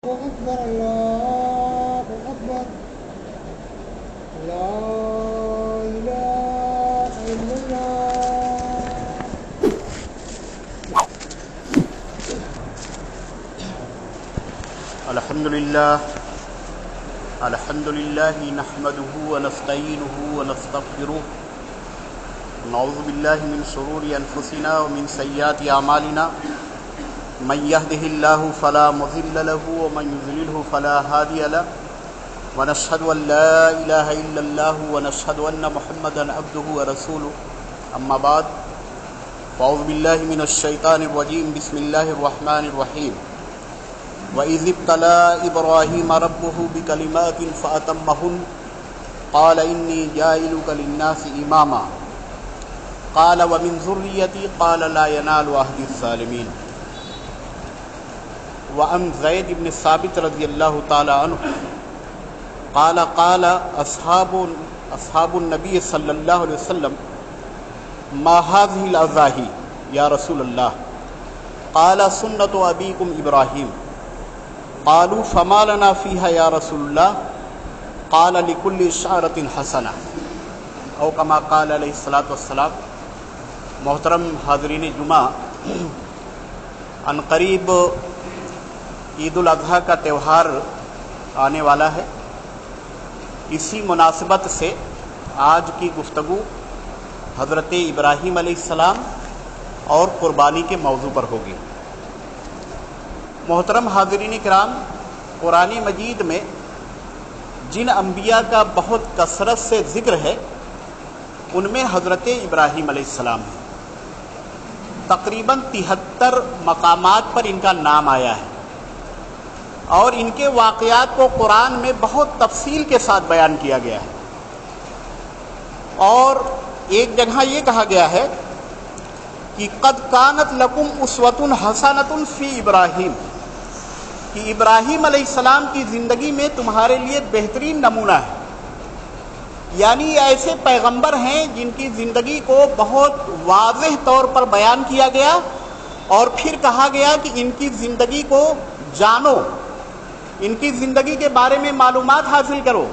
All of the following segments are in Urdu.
أكبر الله أكبر لا إله إلا الله. الحمد لله نحمده ونستعينه ونستغفره ونعوذ بالله من شرور أنفسنا ومن سيئات أعمالنا من يهده الله فلا مضل له ومن يضلله فلا هادي له ونشهد أن لا إله إلا الله ونشهد أن محمدا عبده ورسوله أما بعد فأعوذ بالله من الشيطان الرجيم بسم الله الرحمن الرحيم وَإِذِ ابْتَلَىٰ إِبْرَاهِيمَ رَبُّهُ بِكَلِمَاتٍ فَأَتَمَّهُنَّ قَالَ إِنِّي جَاعِلُكَ لِلنَّاسِ إِمَامًا قَالَ وَمِنْ ذُرِّيَّتِي قَالَ لَا يَنَالُ عَهْدِي الظَّالِمِينَ. وعن زید بن ثابت رضی اللہ تعالی عنہ قال قال اصحاب النبی صلی اللہ علیہ وسلم ما هذه الأضاحي یا رسول اللہ قال سنة أبيكم إبراهيم قالوا فما لنا فيها یا رسول اللہ قال لكل شعرة حسنة او کما قال علیہ الصلاۃ والسلام. محترم حاضرین جمعہ، عنقریب عید الاضحیٰ کا تہوار آنے والا ہے. اسی مناسبت سے آج کی گفتگو حضرت ابراہیم علیہ السلام اور قربانی کے موضوع پر ہوگی. محترم حاضرین کرام، قرآن مجید میں جن انبیاء کا بہت کثرت سے ذکر ہے ان میں حضرت ابراہیم علیہ السلام ہے. تقریباً 73 مقامات پر ان کا نام آیا ہے اور ان کے واقعات کو قرآن میں بہت تفصیل کے ساتھ بیان کیا گیا ہے. اور ایک جگہ یہ کہا گیا ہے کہ قد کانت لکم اسوۃ حسنۃ فی ابراہیم، کہ ابراہیم علیہ السلام کی زندگی میں تمہارے لیے بہترین نمونہ ہے. یعنی یہ ایسے پیغمبر ہیں جن کی زندگی کو بہت واضح طور پر بیان کیا گیا اور پھر کہا گیا کہ ان کی زندگی کو جانو، ان کی زندگی کے بارے میں معلومات حاصل کرو،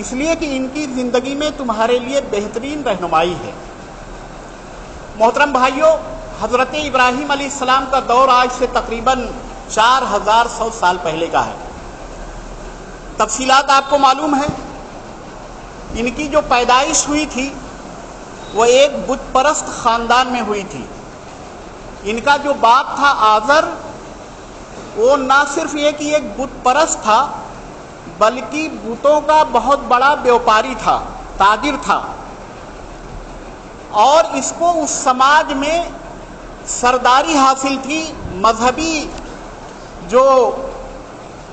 اس لیے کہ ان کی زندگی میں تمہارے لیے بہترین رہنمائی ہے. محترم بھائیوں، حضرت ابراہیم علیہ السلام کا دور آج سے تقریباً 4100 سال پہلے کا ہے. تفصیلات آپ کو معلوم ہے. ان کی جو پیدائش ہوئی تھی وہ ایک بت پرست خاندان میں ہوئی تھی. ان کا جو باپ تھا آزر، وہ نہ صرف یہ کہ ایک بت پرست تھا بلکہ بتوں کا بہت بڑا بیوپاری تھا، تاجر تھا. اور اس کو اس سماج میں سرداری حاصل تھی، مذہبی جو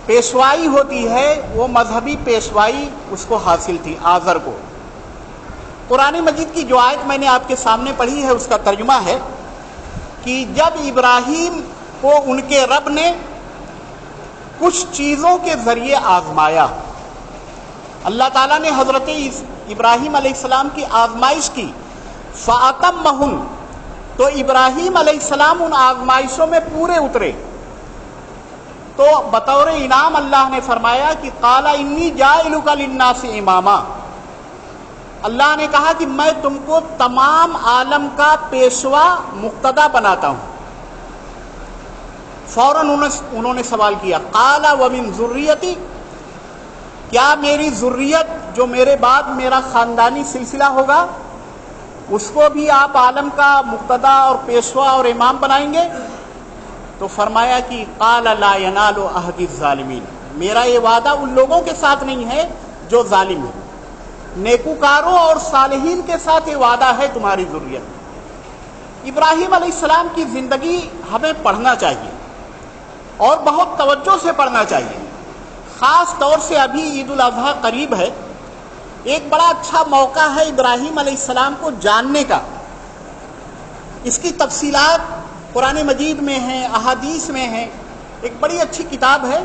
پیشوائی ہوتی ہے وہ مذہبی پیشوائی اس کو حاصل تھی آزر کو. قرآن مجید کی جو آیت میں نے آپ کے سامنے پڑھی ہے اس کا ترجمہ ہے کہ جب ابراہیم کو ان کے رب نے کچھ چیزوں کے ذریعے آزمایا، اللہ تعالیٰ نے حضرت ابراہیم علیہ السلام کی آزمائش کی، فَأَتَمَّهُنَّ، تو ابراہیم علیہ السلام ان آزمائشوں میں پورے اترے. تو بطور انعام اللہ نے فرمایا کہ قَالَ إِنِّي جَاعِلُكَ لِلنَّاسِ إِمَامًا، اللہ نے کہا کہ میں تم کو تمام عالم کا پیشوا مقتدی بناتا ہوں. فوراً انہوں نے سوال کیا، قَالَ وَمِن ذُرِّيَّتِي، کیا میری ذریت جو میرے بعد میرا خاندانی سلسلہ ہوگا اس کو بھی آپ عالم کا مقتدی اور پیشوا اور امام بنائیں گے؟ تو فرمایا کہ قَالَ لَا يَنَالُ عَهْدِي الظَّالِمِينَ، میرا یہ وعدہ ان لوگوں کے ساتھ نہیں ہے جو ظالم ہیں، نیکوکاروں اور صالحین کے ساتھ یہ وعدہ ہے تمہاری ذریت. ابراہیم علیہ السلام کی زندگی ہمیں پڑھنا چاہیے اور بہت توجہ سے پڑھنا چاہیے. خاص طور سے ابھی عید الاضحیٰ قریب ہے، ایک بڑا اچھا موقع ہے ابراہیم علیہ السلام کو جاننے کا. اس کی تفصیلات قرآن مجید میں ہیں، احادیث میں ہیں. ایک بڑی اچھی کتاب ہے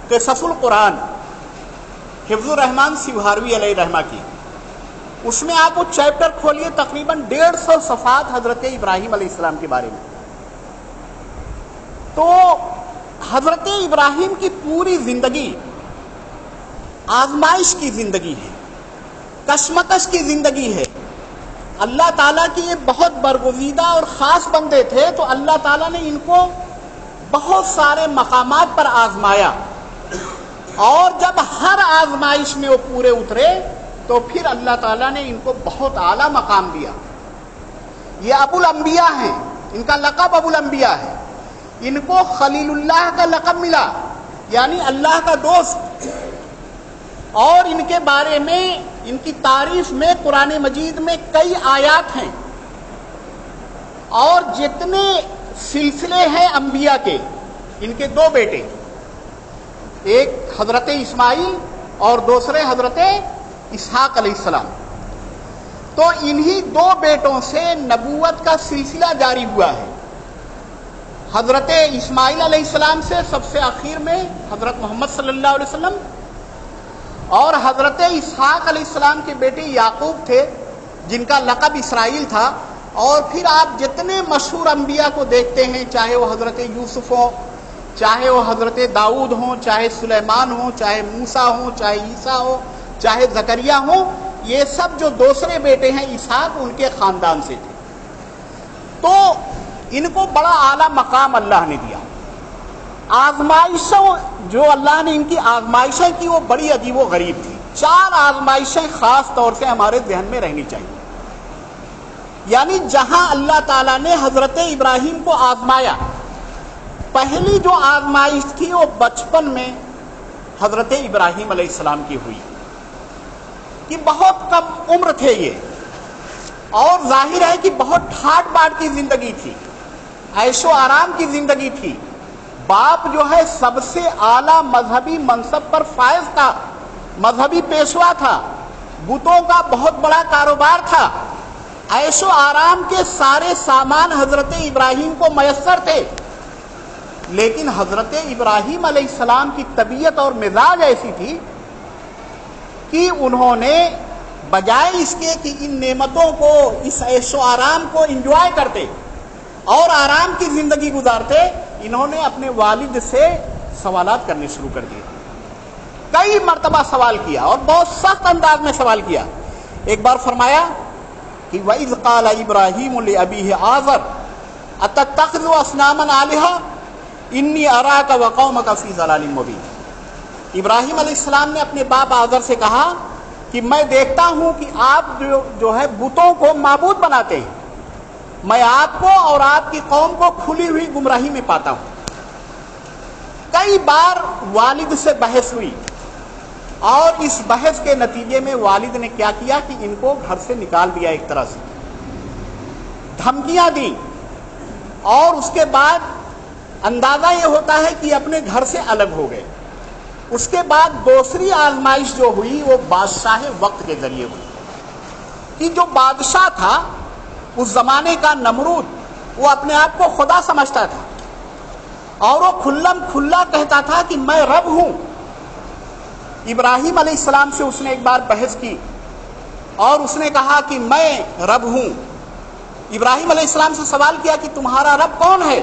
قصص القرآن، حفظ الرحمن سیوہاروی علیہ رحمہ کی. اس میں آپ وہ چیپٹر کھولیے، تقریباً 150 صفحات حضرت ابراہیم علیہ السلام کے بارے میں. تو حضرت ابراہیم کی پوری زندگی آزمائش کی زندگی ہے، کشمکش کی زندگی ہے۔ اللہ تعالیٰ کی یہ بہت برگزیدہ اور خاص بندے تھے، تو اللہ تعالیٰ نے ان کو بہت سارے مقامات پر آزمایا، اور جب ہر آزمائش میں وہ پورے اترے تو پھر اللہ تعالیٰ نے ان کو بہت اعلیٰ مقام دیا۔ یہ ابو الانبیاء ہیں، ان کا لقب ابو الانبیاء ہے۔ ان کو خلیل اللہ کا لقب ملا، یعنی اللہ کا دوست۔ اور ان کے بارے میں، ان کی تعریف میں قرآن مجید میں کئی آیات ہیں، اور جتنے سلسلے ہیں انبیاء کے، ان کے دو بیٹے، ایک حضرت اسماعیل اور دوسرے حضرت اسحاق علیہ السلام، تو انہی دو بیٹوں سے نبوت کا سلسلہ جاری ہوا ہے۔ حضرت اسماعیل علیہ السلام سے سب سے آخر میں حضرت محمد صلی اللہ علیہ وسلم، اور حضرت اسحاق علیہ السلام کے بیٹے یعقوب تھے جن کا لقب اسرائیل تھا۔ اور پھر آپ جتنے مشہور انبیاء کو دیکھتے ہیں، چاہے وہ حضرت یوسف ہو، چاہے وہ حضرت داؤد ہوں، چاہے سلیمان ہوں، چاہے موسیٰ ہوں، چاہے عیسیٰ ہو، چاہے زکریا ہوں، یہ سب جو دوسرے بیٹے ہیں اسحاق، ان کے خاندان سے تھے۔ تو ان کو بڑا اعلیٰ مقام اللہ نے دیا۔ آزمائشوں جو اللہ نے ان کی آزمائشیں کی وہ بڑی عجیب و غریب تھی۔ 4 آزمائشیں خاص طور سے ہمارے ذہن میں رہنی چاہیے۔ یعنی جہاں اللہ تعالیٰ نے حضرت ابراہیم کو آزمایا، پہلی جو آزمائش تھی وہ بچپن میں حضرت ابراہیم علیہ السلام کی ہوئی، کہ بہت کم عمر تھے یہ، اور ظاہر ہے کہ بہت ٹھاٹ باٹ کی زندگی تھی، عیش و آرام کی زندگی تھی۔ باپ جو ہے سب سے اعلیٰ مذہبی منصب پر فائز تھا، مذہبی پیشوا تھا، بتوں کا بہت بڑا کاروبار تھا، عیش و آرام کے سارے سامان حضرت ابراہیم کو میسر تھے۔ لیکن حضرت ابراہیم علیہ السلام کی طبیعت اور مزاج ایسی تھی کہ انہوں نے بجائے اس کے کہ ان نعمتوں کو، اس عیش و آرام کو انجوائے کرتے اور آرام کی زندگی گزارتے، انہوں نے اپنے والد سے سوالات کرنے شروع کر دیے۔ کئی مرتبہ سوال کیا، اور بہت سخت انداز میں سوال کیا۔ ایک بار فرمایا کہ وَإِذْ قَالَ إِبْرَاهِيمُ لِأَبِيهِ آزَرَ أَتَتَّخِذُ أَصْنَامًا آلِهَةً إِنِّي أَرَاكَ وَقَوْمَكَ فِي ضَلَالٍ مُبِينٍ۔ ابراہیم علیہ السلام نے اپنے باپ آزر سے کہا کہ میں دیکھتا ہوں کہ آپ جو ہے بتوں کو معبود بناتے ہیں، میں آپ کو اور آپ کی قوم کو کھلی ہوئی گمراہی میں پاتا ہوں۔ کئی بار والد سے بحث ہوئی، اور اس بحث کے نتیجے میں والد نے کیا کیا کہ ان کو گھر سے نکال دیا، ایک طرح سے دھمکیاں دیں، اور اس کے بعد اندازہ یہ ہوتا ہے کہ اپنے گھر سے الگ ہو گئے۔ اس کے بعد دوسری آزمائش جو ہوئی وہ بادشاہ وقت کے ذریعے ہوئی، کہ جو بادشاہ تھا اس زمانے کا نمرود، وہ اپنے آپ کو خدا سمجھتا تھا، اور وہ کھلم کھلا کہتا تھا کہ میں رب ہوں۔ ابراہیم علیہ السلام سے اس نے ایک بار بحث کی، اور اس نے کہا کہ میں رب ہوں۔ ابراہیم علیہ السلام سے سوال کیا کہ تمہارا رب کون ہے؟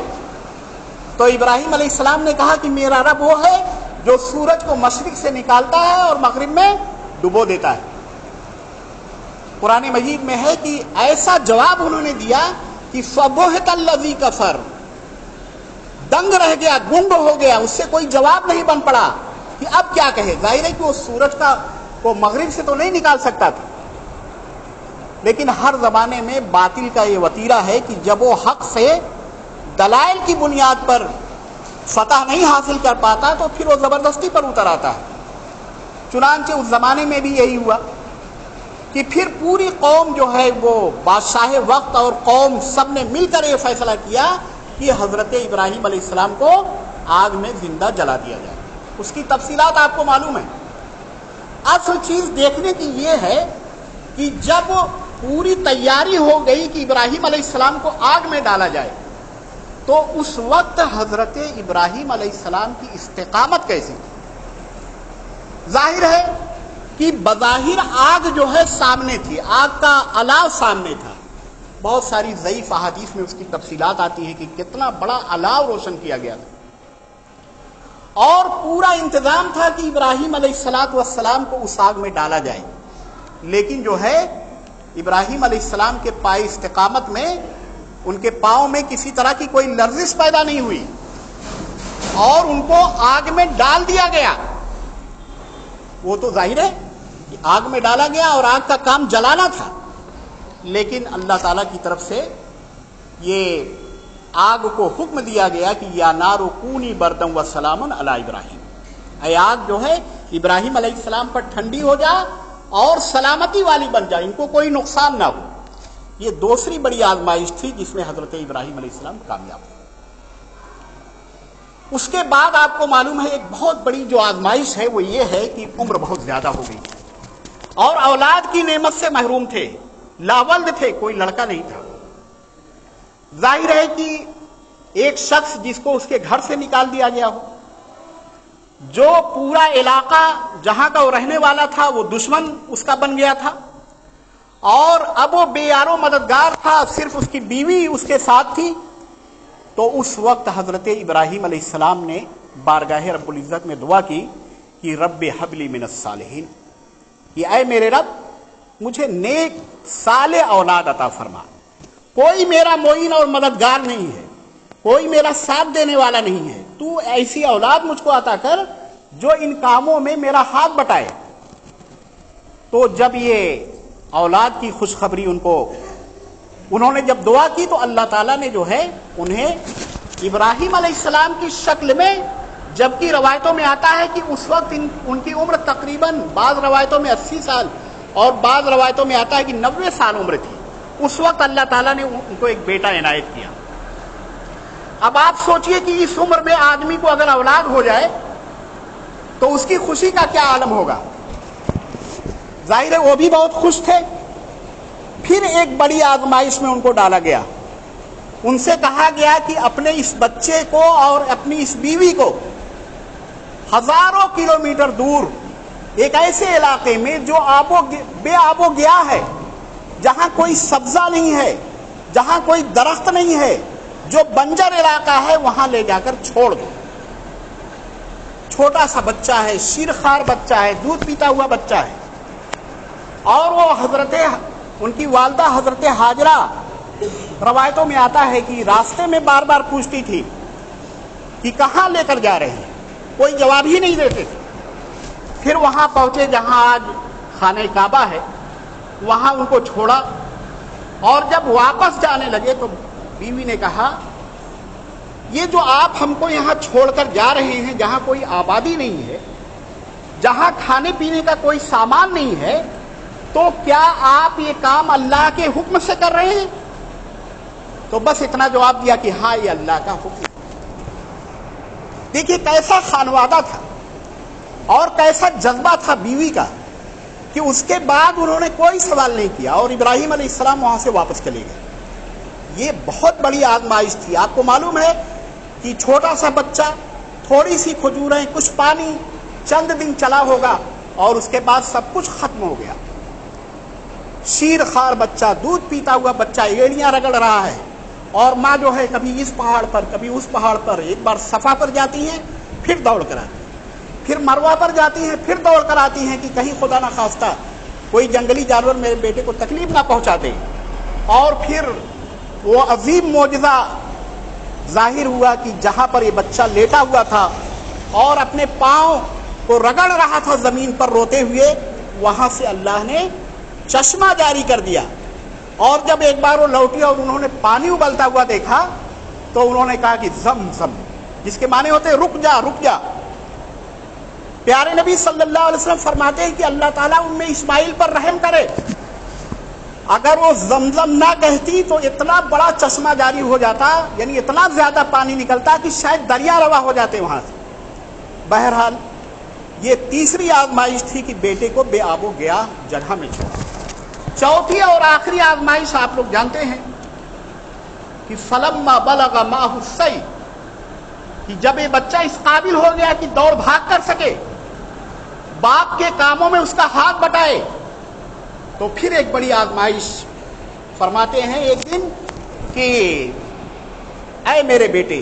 تو ابراہیم علیہ السلام نے کہا کہ میرا رب وہ ہے جو سورج کو مشرق سے نکالتا ہے اور مغرب میں ڈبو دیتا ہے۔ قرآن مجید میں ہے کہ ایسا جواب انہوں نے دیا کہ فَبُہِتَ الَّذِي كَفَرَ، دنگ رہ گیا، گنگ ہو گیا، اس سے کوئی جواب نہیں بن پڑا کہ اب کیا کہے۔ ظاہر ہے کہ وہ سورج کو مغرب سے تو نہیں نکال سکتا تھا، لیکن ہر زمانے میں باطل کا یہ وتیرہ ہے کہ جب وہ حق سے دلائل کی بنیاد پر فتح نہیں حاصل کر پاتا تو پھر وہ زبردستی پر اتر آتا ہے۔ چنانچہ اس زمانے میں بھی یہی ہوا کہ پھر پوری قوم جو ہے وہ بادشاہ وقت اور قوم سب نے مل کر یہ فیصلہ کیا کہ حضرت ابراہیم علیہ السلام کو آگ میں زندہ جلا دیا جائے۔ اس کی تفصیلات آپ کو معلوم ہیں۔ اصل چیز دیکھنے کی یہ ہے کہ جب پوری تیاری ہو گئی کہ ابراہیم علیہ السلام کو آگ میں ڈالا جائے، تو اس وقت حضرت ابراہیم علیہ السلام کی استقامت کیسی تھی؟ ظاہر ہے کہ بظاہر آگ جو ہے سامنے تھی، آگ کا الاؤ سامنے تھا۔ بہت ساری ضعیف احادیث میں اس کی تفصیلات آتی ہیں کہ کتنا بڑا الاؤ روشن کیا گیا تھا، اور پورا انتظام تھا کہ ابراہیم علیہ السلام کو اس آگ میں ڈالا جائے، لیکن جو ہے ابراہیم علیہ السلام کے پائے استقامت میں ان کے پاؤں میں کسی طرح کی کوئی لرزش پیدا نہیں ہوئی اور ان کو آگ میں ڈال دیا گیا۔ وہ تو ظاہر ہے کہ آگ میں ڈالا گیا اور آگ کا کام جلانا تھا، لیکن اللہ تعالیٰ کی طرف سے یہ آگ کو حکم دیا گیا کہ یا نار کونی بردم و سلام علی ابراہیم، اے آگ جو ہے ابراہیم علیہ السلام پر ٹھنڈی ہو جا اور سلامتی والی بن جائے، ان کو کوئی نقصان نہ ہو۔ یہ دوسری بڑی آزمائش تھی جس میں حضرت ابراہیم علیہ السلام کامیاب ہوئے۔ اس کے بعد آپ کو معلوم ہے ایک بہت بڑی جو آزمائش ہے وہ یہ ہے کہ عمر بہت زیادہ ہو گئی اور اولاد کی نعمت سے محروم تھے، لاولد تھے، کوئی لڑکا نہیں تھا۔ ظاہر ہے کہ ایک شخص جس کو اس کے گھر سے نکال دیا گیا ہو، جو پورا علاقہ جہاں کا وہ رہنے والا تھا وہ دشمن اس کا بن گیا تھا، اور اب وہ بے یار و مددگار تھا، صرف اس کی بیوی اس کے ساتھ تھی، تو اس وقت حضرت ابراہیم علیہ السلام نے بارگاہ رب العزت میں دعا کی کہ رب حب لی من الصالحین، کہ اے میرے رب مجھے نیک صالح اولاد عطا فرما۔ کوئی میرا معین اور مددگار نہیں ہے، کوئی میرا ساتھ دینے والا نہیں ہے، تو ایسی اولاد مجھ کو عطا کر جو ان کاموں میں میرا ہاتھ بٹائے۔ تو جب یہ اولاد کی خوشخبری انہوں نے جب دعا کی تو اللہ تعالیٰ نے جو ہے انہیں ابراہیم علیہ السلام کی شکل میں، جبکہ روایتوں میں آتا ہے کہ اس وقت ان کی عمر تقریباً بعض روایتوں میں 80 سال اور بعض روایتوں میں آتا ہے کہ 90 سال عمر تھی، اس وقت اللہ تعالیٰ نے ان کو ایک بیٹا عنایت کیا۔ اب آپ سوچئے کہ اس عمر میں آدمی کو اگر اولاد ہو جائے تو اس کی خوشی کا کیا عالم ہوگا۔ ظاہر ہے وہ بھی بہت خوش تھے۔ پھر ایک بڑی آزمائش میں ان کو ڈالا گیا، ان سے کہا گیا کہ اپنے اس بچے کو اور اپنی اس بیوی کو ہزاروں کلومیٹر دور ایک ایسے علاقے میں جو بے آب و گیا ہے، جہاں کوئی سبزہ نہیں ہے، جہاں کوئی درخت نہیں ہے، جو بنجر علاقہ ہے، وہاں لے جا کر چھوڑ دو۔ چھوٹا سا بچہ ہے، شیرخوار بچہ ہے، دودھ پیتا ہوا بچہ ہے، اور وہ ان کی والدہ حضرت ہاجرہ، روایتوں میں آتا ہے کہ راستے میں بار بار پوچھتی تھی کہ کہاں لے کر جا رہے ہیں، کوئی جواب ہی نہیں دیتے تھے۔ پھر وہاں پہنچے جہاں آج خانہ کعبہ ہے، وہاں ان کو چھوڑا، اور جب واپس جانے لگے تو بیوی نے کہا یہ جو آپ ہم کو یہاں چھوڑ کر جا رہے ہیں، جہاں کوئی آبادی نہیں ہے، جہاں کھانے پینے کا کوئی سامان نہیں ہے، تو کیا آپ یہ کام اللہ کے حکم سے کر رہے ہیں؟ تو بس اتنا جواب دیا کہ ہاں یہ اللہ کا حکم۔ دیکھیے کیسا خانوادہ تھا اور کیسا جذبہ تھا بیوی کا، کہ اس کے بعد انہوں نے کوئی سوال نہیں کیا اور ابراہیم علیہ السلام وہاں سے واپس چلے گئے۔ یہ بہت بڑی آزمائش تھی۔ آپ کو معلوم ہے کہ چھوٹا سا بچہ، تھوڑی سی کھجوریں، کچھ پانی، چند دن چلا ہوگا اور اس کے بعد سب کچھ ختم ہو گیا۔ شیرخوار بچہ، دودھ پیتا ہوا بچہ ایڑیاں رگڑ رہا ہے، اور ماں جو ہے کبھی اس پہاڑ پر کبھی اس پہاڑ پر، ایک بار صفا پر جاتی ہیں پھر دوڑ کر آتی ہیں، پھر مروہ پر جاتی ہیں پھر دوڑ کر آتی ہیں کہ کہیں خدا نہ خواستہ کوئی جنگلی جانور میرے بیٹے کو تکلیف نہ پہنچا دے۔ اور پھر وہ عظیم معجزہ ظاہر ہوا کہ جہاں پر یہ بچہ لیٹا ہوا تھا اور اپنے پاؤں کو رگڑ رہا تھا زمین پر روتے ہوئے، وہاں سے اللہ نے چشمہ جاری کر دیا، اور جب ایک بار وہ لوٹی اور انہوں نے پانی ابلتا ہوا دیکھا تو انہوں نے کہا کہ زم زم، جس کے معنی ہوتے رک جا رک جا۔ پیارے نبی صلی اللہ علیہ وسلم فرماتے ہیں کہ اللہ تعالیٰ ان میں اسماعیل پر رحم کرے، اگر وہ زمزم نہ کہتی تو اتنا بڑا چشمہ جاری ہو جاتا، یعنی اتنا زیادہ پانی نکلتا کہ شاید دریا روا ہو جاتے وہاں سے۔ بہرحال یہ تیسری آزمائش تھی کہ بیٹے کو بے آب و گیا جگہ میں چھوڑا۔ چوتھی اور آخری آزمائش آپ لوگ جانتے ہیں کہ فلما بلغ معه السعی، کہ جب یہ بچہ اس قابل ہو گیا کہ دوڑ بھاگ کر سکے، باپ کے کاموں میں اس کا ہاتھ بٹائے، تو پھر ایک بڑی آزمائش فرماتے ہیں ایک دن کہ اے میرے بیٹے